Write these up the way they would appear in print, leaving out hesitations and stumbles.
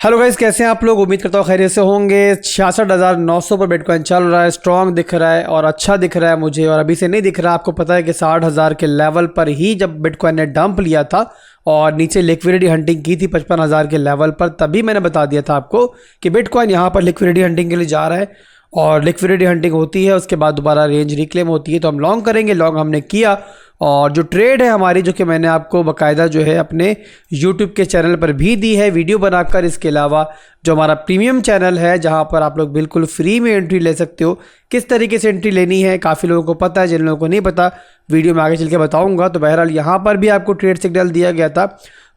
Hello guys, कैसे हैं आप लोग। उम्मीद करता हूँ खैरियत से होंगे। 66,900 पर बिटकॉइन चल रहा है, स्ट्रॉन्ग दिख रहा है और अच्छा दिख रहा है मुझे। और अभी से नहीं दिख रहा, आपको पता है कि 60,000 के लेवल पर ही जब बिटकॉइन ने डंप लिया था और नीचे लिक्विडिटी हंटिंग की थी 55,000 के लेवल पर, तभी मैंने बता दिया था आपको कि बिटकॉइन यहाँ पर लिक्विडिटी हंटिंग के लिए जा रहा है। और लिक्विडिटी हंटिंग होती है, उसके बाद दोबारा रेंज रिक्लेम होती है, तो हम लॉन्ग करेंगे। लॉन्ग हमने किया और जो ट्रेड है हमारी, जो कि मैंने आपको बाकायदा जो है अपने YouTube के चैनल पर भी दी है वीडियो बनाकर। इसके अलावा जो हमारा प्रीमियम चैनल है जहां पर आप लोग बिल्कुल फ्री में एंट्री ले सकते हो, किस तरीके से एंट्री लेनी है काफ़ी लोगों को पता है, जिन लोगों को नहीं पता वीडियो में आगे चल के बताऊँगा। तो बहरहाल यहाँ पर भी आपको ट्रेड सिग्नल दिया गया था,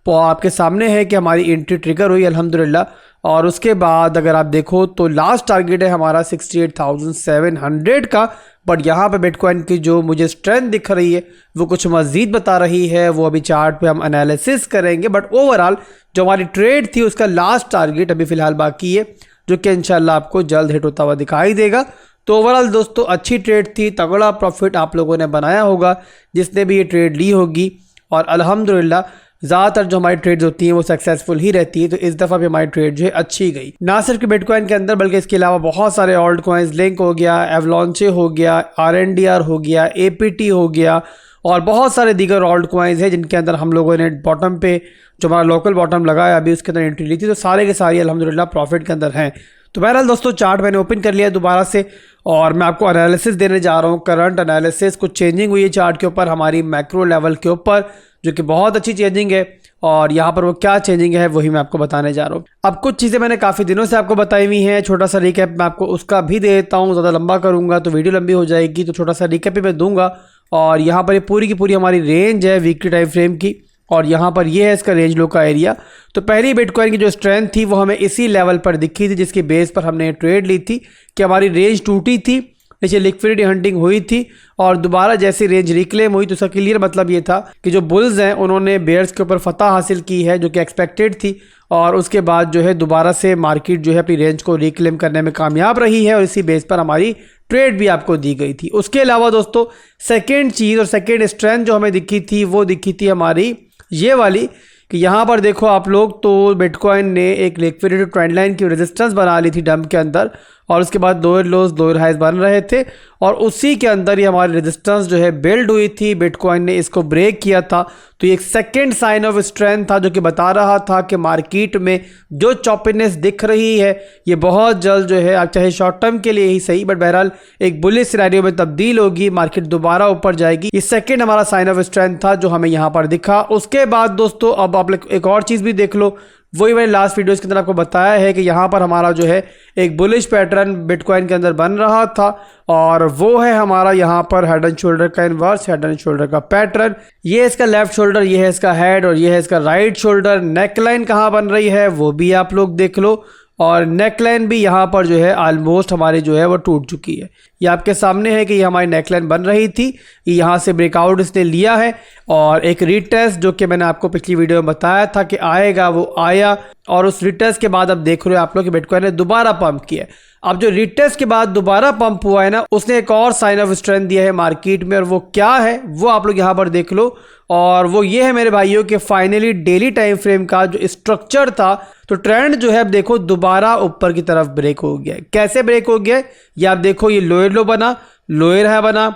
तो आपके सामने है कि हमारी एंट्री ट्रिगर हुई अल्हम्दुलिल्लाह। और उसके बाद अगर आप देखो तो लास्ट टारगेट है हमारा 68,700 का। बट यहाँ पे बिटकॉइन की जो मुझे स्ट्रेंथ दिख रही है वो कुछ मज़ीद बता रही है, वो अभी चार्ट पे हम एनालिसिस करेंगे। बट ओवरऑल जो हमारी ट्रेड थी उसका लास्ट टारगेट अभी फ़िलहाल बाकी है, जो कि इंशाल्लाह आपको जल्द हिट होता हुआ दिखाई देगा। तो ओवरऑल दोस्तों अच्छी ट्रेड थी, तगड़ा प्रॉफिट आप लोगों ने बनाया होगा जिसने भी ये ट्रेड ली होगी। और अल्हम्दुलिल्लाह ज़्यादातर जो हमारी ट्रेड्स होती हैं वो सक्सेसफुल ही रहती है। तो इस दफ़ा भी हमारी ट्रेड जो है अच्छी गई, ना सिर्फ बिटकॉइन के अंदर बल्कि इसके अलावा बहुत सारे ऑल्ट कॉइन्स, लिंक हो गया, एवलॉन्चे हो गया, RNDR हो गया, APT हो गया और बहुत सारे दीगर ऑल्ट कॉइन्स हैं जिनके अंदर हम लोगों ने बॉटम पे जो हमारा लोकल बॉटम लगा है अभी उसके अंदर एंट्री ली थी। तो सारे के सारे अल्हम्दुलिल्लाह प्रॉफिट के अंदर हैं। तो बहरहाल दोस्तों चार्ट मैंने ओपन कर लिया दोबारा से और मैं आपको एनालिसिस देने जा रहा हूँ, करंट एनालिसिस। कुछ चेंजिंग हुई है चार्ट के ऊपर, हमारी मैक्रो लेवल के ऊपर, जो कि बहुत अच्छी चेंजिंग है। और यहाँ पर वो क्या चेंजिंग है वही मैं आपको बताने जा रहा हूँ। अब कुछ चीज़ें मैंने काफ़ी दिनों से आपको बताई हुई हैं, छोटा सा रिकैप मैं आपको उसका भी दे देता हूँ। ज़्यादा लंबा करूँगा तो वीडियो लंबी हो जाएगी, तो छोटा सा रिकैप भी मैं दूंगा। और यहाँ पर ये पूरी की पूरी हमारी रेंज है वीकली टाइम फ्रेम की, और यहाँ पर ये है इसका रेंज लो का एरिया। तो पहली बिटकॉइन की जो स्ट्रेंथ थी वो हमें इसी लेवल पर दिखी थी, जिसकी बेस पर हमने ट्रेड ली थी कि हमारी रेंज टूटी थी, नीचे लिक्विडिटी हंटिंग हुई थी और दोबारा जैसी रेंज रिक्लेम हुई तो उसका क्लियर मतलब ये था कि जो बुल्स हैं उन्होंने बेयर्स के ऊपर फतह हासिल की है, जो कि एक्सपेक्टेड थी। और उसके बाद जो है दोबारा से मार्केट जो है अपनी रेंज को रिक्लेम करने में कामयाब रही है और इसी बेस पर हमारी ट्रेड भी आपको दी गई थी। उसके अलावा दोस्तों सेकेंड चीज़ और सेकेंड स्ट्रेंथ जो हमें दिखी थी वो दिखी थी हमारी ये वाली, कि यहाँ पर देखो आप लोग, तो बिटकॉइन ने एक लिक्विडिटी ट्रेंड लाइन की रेजिस्टेंस बना ली थी डंप के अंदर, और उसके बाद लोअर लोज लोअर हाइज बन रहे थे और उसी के अंदर ये हमारी रेजिस्टेंस जो है बिल्ड हुई थी। बिटकॉइन ने इसको ब्रेक किया था, तो ये एक सेकंड साइन ऑफ स्ट्रेंथ था जो कि बता रहा था कि मार्केट में जो चॉपीनेस दिख रही है ये बहुत जल्द जो है, आप चाहे शॉर्ट टर्म के लिए ही सही बट बहरहाल एक बुलिश सिनेरियो में तब्दील होगी, मार्केट दोबारा ऊपर जाएगी। ये सेकंड हमारा साइन ऑफ स्ट्रेंथ था जो हमें यहाँ पर दिखा। उसके बाद दोस्तों अब आप एक और चीज़ भी देख लो, वही मैंने लास्ट वीडियोस के अंदर आपको बताया है कि यहाँ पर हमारा जो है एक बुलिश पैटर्न बिटकॉइन के अंदर बन रहा था, और वो है हमारा यहाँ पर हेड एंड शोल्डर का इन्वर्स, हेड एंड शोल्डर का पैटर्न। ये है इसका लेफ्ट शोल्डर, ये है इसका हेड और ये है इसका राइट शोल्डर। नेकलाइन कहाँ बन रही है वो भी आप लोग देख लो, और नेकलाइन भी यहाँ पर जो है ऑलमोस्ट हमारी जो है वो टूट चुकी है। ये आपके सामने है कि ये हमारी नेकलाइन बन रही थी, ये यहाँ से ब्रेकआउट इसने लिया है और एक रीटेस्ट जो कि मैंने आपको पिछली वीडियो में बताया था कि आएगा वो आया, और उस रीटेस्ट के बाद अब देख रहे हो आप लोग कि बिटकॉइन ने दोबारा पंप किया। अब जो रीटेस्ट के बाद दोबारा पंप हुआ है ना, उसने एक और साइन ऑफ स्ट्रेंथ दिया है मार्केट में, और वो क्या है वो आप लोग यहाँ पर देख लो। और वो ये है मेरे भाइयों कि फाइनली डेली टाइम फ्रेम का जो स्ट्रक्चर था, तो ट्रेंड जो है अब देखो दोबारा ऊपर की तरफ ब्रेक हो गया। कैसे ब्रेक हो गया ये आप देखो, ये लोअर लो बना, लोअर हाई बना,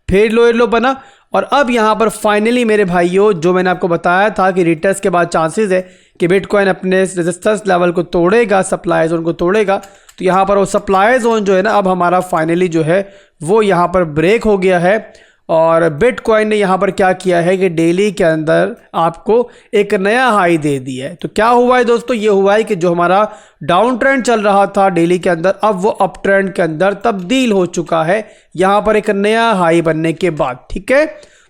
फिर लोअर लो बना, और अब यहाँ पर फाइनली मेरे भाइयों जो मैंने आपको बताया था कि रिटेस्ट के बाद चांसेस है कि बिटकॉइन अपने रेजिस्टेंस लेवल को तोड़ेगा, सप्लाई जोन को तोड़ेगा। तो यहाँ पर वो सप्लाई जोन जो है ना अब हमारा फाइनली जो है वो यहाँ पर ब्रेक हो गया है। और बिटकॉइन ने यहाँ पर क्या किया है कि डेली के अंदर आपको एक नया हाई दे दिया है। तो क्या हुआ है दोस्तों, ये हुआ है कि जो हमारा डाउन ट्रेंड चल रहा था डेली के अंदर, अब वो अप ट्रेंड के अंदर तब्दील हो चुका है यहाँ पर एक नया हाई बनने के बाद। ठीक है,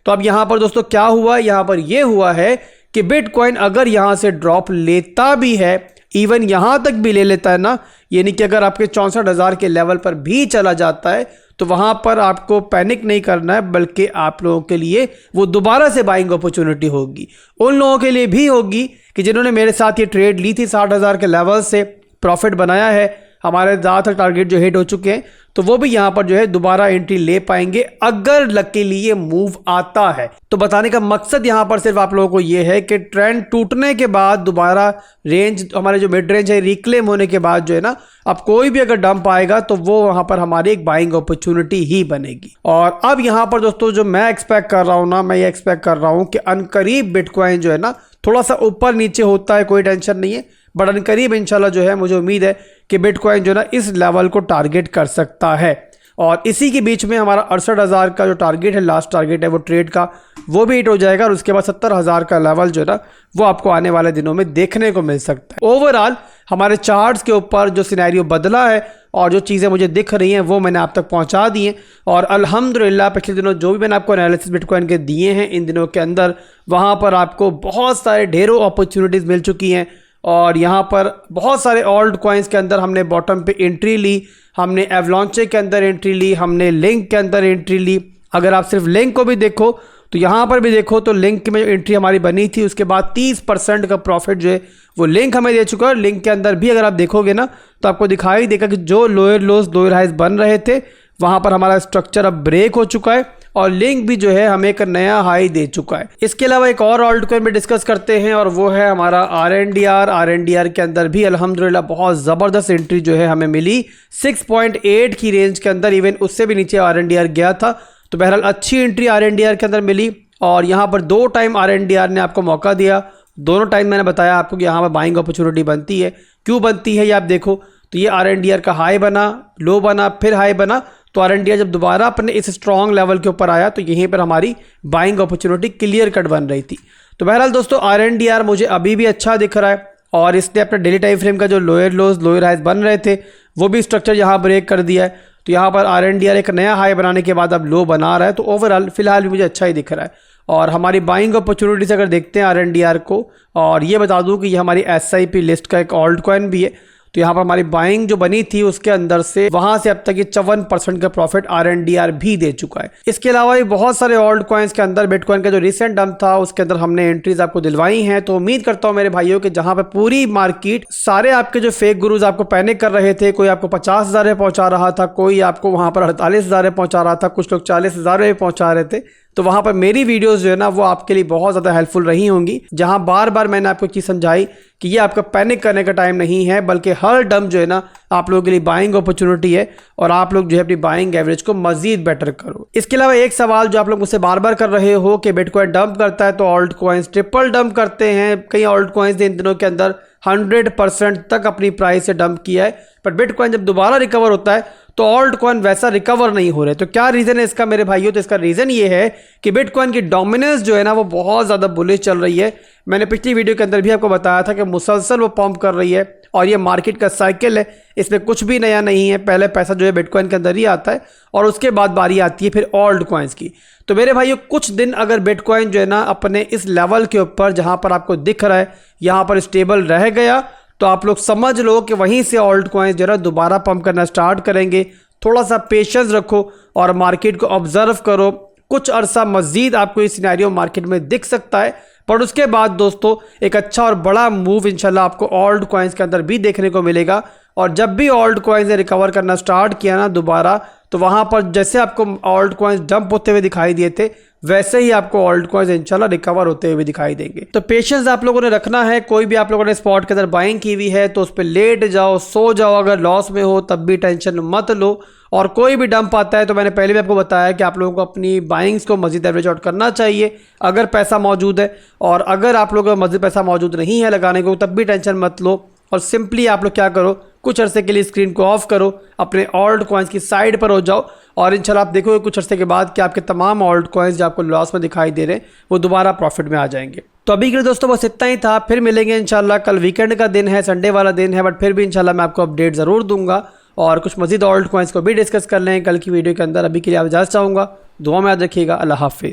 तो अब यहाँ पर दोस्तों क्या हुआ, यहाँ पर ये हुआ है कि बिटकॉइन अगर यहाँ से ड्रॉप लेता भी है, इवन यहाँ तक भी ले लेता है ना, यानी कि अगर आपके 64,000 के लेवल पर भी चला जाता है तो वहाँ पर आपको पैनिक नहीं करना है, बल्कि आप लोगों के लिए वो दोबारा से बाइंग अपॉर्चुनिटी होगी। उन लोगों के लिए भी होगी कि जिन्होंने मेरे साथ ये ट्रेड ली थी 60,000 के लेवल से, प्रॉफिट बनाया है, हमारे ज़्यादातर टारगेट जो हिट हो चुके हैं, तो वो भी यहाँ पर जो है दोबारा एंट्री ले पाएंगे अगर लकीली ये मूव आता है। तो बताने का मकसद यहाँ पर सिर्फ आप लोगों को ये है कि ट्रेंड टूटने के बाद दोबारा रेंज, हमारे जो मिड रेंज है रिक्लेम होने के बाद जो है ना, अब कोई भी अगर डंप आएगा तो वो वहाँ पर हमारी एक बाइंग अपॉर्चुनिटी ही बनेगी। और अब यहाँ पर दोस्तों जो मैं एक्सपेक्ट कर रहा हूँ ना, मैं ये एक्सपेक्ट कर रहा हूँ कि अनकरीब बिटकॉइन जो है ना थोड़ा सा ऊपर नीचे होता है, कोई टेंशन नहीं है, बट अनकरीब इंशाल्लाह जो है मुझे उम्मीद है कि बिटकॉइन जो है ना इस लेवल को टारगेट कर सकता है। और इसी के बीच में हमारा 68,000 का जो टारगेट है, लास्ट टारगेट है वो ट्रेड का, वो भी हिट हो जाएगा। और उसके बाद 70,000 का लेवल जो है ना वो आपको आने वाले दिनों में देखने को मिल सकता है। ओवरऑल हमारे चार्ट्स के ऊपर जो सिनेरियो बदला है और जो चीज़ें मुझे दिख रही हैं वो मैंने आप तक पहुंचा दी हैं। और अल्हम्दुलिल्लाह पिछले दिनों जो भी मैंने आपको एनालिसिस बिटकॉइन के दिए हैं इन दिनों के अंदर, वहाँ पर आपको बहुत सारे ढेरों अपॉर्चुनिटीज़ मिल चुकी हैं। और यहाँ पर बहुत सारे ऑल्ट कॉइन्स के अंदर हमने बॉटम पे एंट्री ली, हमने एवलॉन्चे के अंदर एंट्री ली, हमने लिंक के अंदर एंट्री ली। अगर आप सिर्फ लिंक को भी देखो तो यहाँ पर भी देखो तो लिंक में जो एंट्री हमारी बनी थी उसके बाद 30% का प्रॉफिट जो है वो लिंक हमें दे चुका है। और लिंक के अंदर भी अगर आप देखोगे ना तो आपको दिखाई देगा कि जो लोअर लोज लोअर हाइज बन रहे थे वहाँ पर हमारा स्ट्रक्चर अब ब्रेक हो चुका है और लिंक भी जो है हमें एक नया हाई दे चुका है। इसके अलावा एक और ऑल्ट कॉइन में डिस्कस करते हैं और वो है हमारा RNDR के अंदर भी अल्हम्दुलिल्लाह बहुत ज़बरदस्त एंट्री जो है हमें मिली 6.8 की रेंज के अंदर, इवन उससे भी नीचे RNDR गया था। तो बहरहाल अच्छी एंट्री RNDR के अंदर मिली और यहाँ पर 2 टाइम RNDR ने आपको मौका दिया। दोनों टाइम मैंने बताया आपको कि यहाँ पर बाइंग अपॉर्चुनिटी बनती है। क्यों बनती है ये आप देखो तो ये RNDR का हाई बना, लो बना, फिर हाई बना। तो RNDR जब दोबारा अपने इस स्ट्रॉन्ग लेवल के ऊपर आया तो यहीं पर हमारी बाइंग अपॉर्चुनिटी क्लियर कट बन रही थी। तो बहरहाल दोस्तों RNDR मुझे अभी भी अच्छा दिख रहा है और इसने अपने डेली टाइम फ्रेम का जो लोअर लोज लोअर हाइज बन रहे थे वो भी स्ट्रक्चर यहाँ ब्रेक कर दिया है। तो यहाँ पर RNDR एक नया हाई बनाने के बाद अब लो बना रहा है। तो ओवरऑल फिलहाल भी मुझे अच्छा ही दिख रहा है। और हमारी बाइंग अपॉर्चुनिटी से अगर देखते हैं RNDR को, और ये बता दूं कि ये हमारी SIP लिस्ट का एक ऑल्ट कॉइन भी है। तो यहाँ पर हमारी बाइंग जो बनी थी उसके अंदर से वहां से अब तक ये 54% का प्रॉफिट RNDR भी दे चुका है। इसके अलावा भी बहुत सारे ऑल्ट कॉइन्स के अंदर बिटकॉइन का जो रिसेंट डंप था उसके अंदर हमने एंट्रीज आपको दिलवाई हैं। तो उम्मीद करता हूँ मेरे भाइयों कि जहां पे पूरी मार्केट सारे आपके जो फेक गुरुज आपको पैनिक कर रहे थे, कोई आपको 50,000 में पहुंचा रहा था, कोई आपको वहां पर 48,000 में पहुंचा रहा था, कुछ लोग 40,000 में पहुंचा रहे थे, तो वहां पर मेरी वीडियोस जो है ना वो आपके लिए बहुत ज़्यादा हेल्पफुल रही होंगी। जहां बार बार मैंने आपको चीज़ समझाई कि ये आपका पैनिक करने का टाइम नहीं है, बल्कि हर डंप जो है ना आप लोगों के लिए बाइंग अपॉर्चुनिटी है और आप लोग जो है अपनी बाइंग एवरेज को मजीद बेटर करो। इसके अलावा एक सवाल जो आप लोग मुझसे बार बार कर रहे हो कि बिटकॉइन डंप करता है तो ऑल्ट कॉइन्स ट्रिपल डंप करते हैं। कई ऑल्ट कॉइन्स ने इन दिनों के अंदर 100% तक अपनी प्राइस से डंप किया है, पर बिटकॉइन जब दोबारा रिकवर होता है तो ऑल्ट कॉइन वैसा रिकवर नहीं हो रहे। तो क्या रीज़न है इसका मेरे भाइयों? तो इसका रीज़न ये है कि बिटकॉइन की डोमिनेंस जो है ना वो बहुत ज़्यादा बुलिश चल रही है। मैंने पिछली वीडियो के अंदर भी आपको बताया था कि मुसलसल वो पंप कर रही है और ये मार्केट का साइकिल है, इसमें कुछ भी नया नहीं है। पहले पैसा जो है बिटकॉइन के अंदर ही आता है और उसके बाद बारी आती है फिर ऑल्ट कॉइन्स की। तो मेरे भाइयों कुछ दिन अगर बिटकॉइन जो है ना अपने इस लेवल के ऊपर जहाँ पर आपको दिख रहा है यहाँ पर स्टेबल रह गया तो आप लोग समझ लो कि वहीं से ऑल्ट कॉइन्स जो है दोबारा पंप करना स्टार्ट करेंगे। थोड़ा सा पेशेंस रखो और मार्केट को ऑब्जर्व करो। कुछ अरसा मजीद आपको इस सिनेरियो मार्केट में दिख सकता है, पर उसके बाद दोस्तों एक अच्छा और बड़ा मूव इंशाल्लाह आपको ऑल्ट कॉइन्स के अंदर भी देखने को मिलेगा। और जब भी ऑल्ट कॉइन्स ने रिकवर करना स्टार्ट किया ना दोबारा, तो वहाँ पर जैसे आपको ऑल्ट कॉइन्स डंप होते हुए दिखाई दिए थे वैसे ही आपको ऑल्ट कॉइन्स इंशाल्लाह रिकवर होते हुए दिखाई देंगे। तो पेशेंस आप लोगों ने रखना है। कोई भी आप लोगों ने स्पॉट के अंदर बाइंग की हुई है तो उस पर लेट जाओ, सो जाओ। अगर लॉस में हो तब भी टेंशन मत लो। और कोई भी डंप आता है तो मैंने पहले भी आपको बताया कि आप लोगों को अपनी बाइंग्स को मजीद एवरेज आउट करना चाहिए अगर पैसा मौजूद है। और अगर आप लोगों का मजीद पैसा मौजूद नहीं है लगाने को तब भी टेंशन मत लो और सिंपली आप लोग क्या करो, कुछ अरसे के लिए स्क्रीन को ऑफ करो, अपने ऑल्ट कॉइन्स की साइड पर हो जाओ और इंशाल्लाह आप देखोगे कुछ अरसे के बाद कि आपके तमाम ऑल्ट कॉइन्स जो आपको लॉस में दिखाई दे रहे हैं वो दोबारा प्रॉफिट में आ जाएंगे। तो अभी के लिए दोस्तों बस इतना ही था। फिर मिलेंगे इंशाल्लाह। कल वीकेंड का दिन है, संडे वाला दिन है, बट फिर भी इंशाल्लाह मैं आपको अपडेट ज़रूर दूंगा और कुछ मजीद ऑल्ट कॉइन्स को भी डिस्कस कर लें कल की वीडियो के अंदर। अभी के लिए आप इजाज़त चाहूँगा। दुआ में याद रखिएगा। अल्लाह हाफिज़।